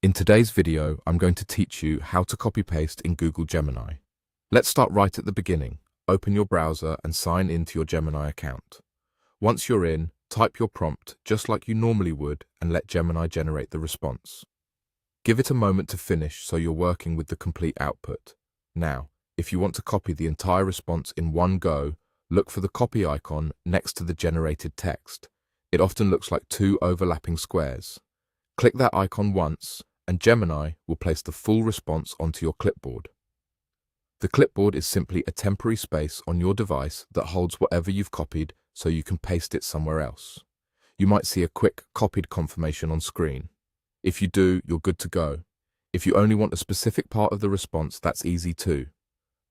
In today's video, I'm going to teach you how to copy-paste in Google Gemini. Let's start right at the beginning. Open your browser and sign into your Gemini account. Once you're in, type your prompt just like you normally would and let Gemini generate the response. Give it a moment to finish so you're working with the complete output. Now, if you want to copy the entire response in one go, look for the copy icon next to the generated text. It often looks like two overlapping squares. Click that icon once, and Gemini will place the full response onto your clipboard. The clipboard is simply a temporary space on your device that holds whatever you've copied so you can paste it somewhere else. You might see a quick copied confirmation on screen. If you do, you're good to go. If you only want a specific part of the response, that's easy too.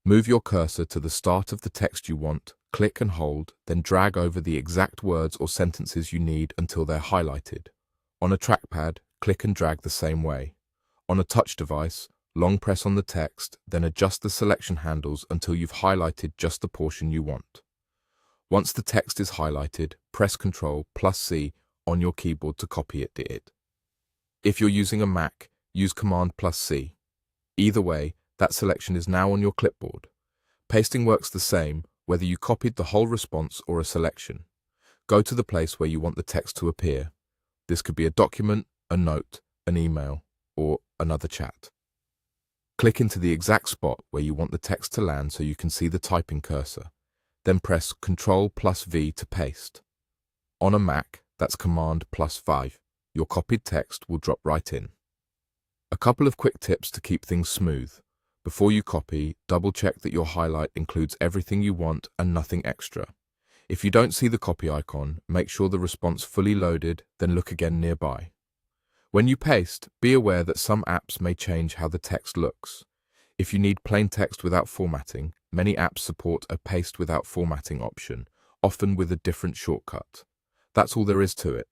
Move your cursor to the start of the text you want, click and hold, then drag over the exact words or sentences you need until they're highlighted. On a trackpad, click and drag the same way. On a touch device, long press on the text, then adjust the selection handles until you've highlighted just the portion you want. Once the text is highlighted, press Ctrl+C on your keyboard to copy it. If you're using a Mac, use Command+C. Either way, that selection is now on your clipboard. Pasting works the same, whether you copied the whole response or a selection. Go to the place where you want the text to appear. This could be a document, a note, an email, or another chat. Click into the exact spot where you want the text to land so you can see the typing cursor. Then press Ctrl+V to paste. On a Mac, that's Command+5. Your copied text will drop right in. A couple of quick tips to keep things smooth. Before you copy, double-check that your highlight includes everything you want and nothing extra. If you don't see the copy icon, make sure the response fully loaded, then look again nearby. When you paste, be aware that some apps may change how the text looks. If you need plain text without formatting, many apps support a paste without formatting option, often with a different shortcut. That's all there is to it.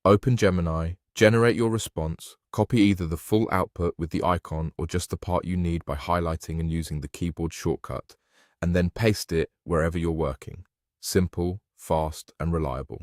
Open Gemini, generate your response, copy either the full output with the icon or just the part you need by highlighting and using the keyboard shortcut, and then paste it wherever you're working. Simple, fast, and reliable.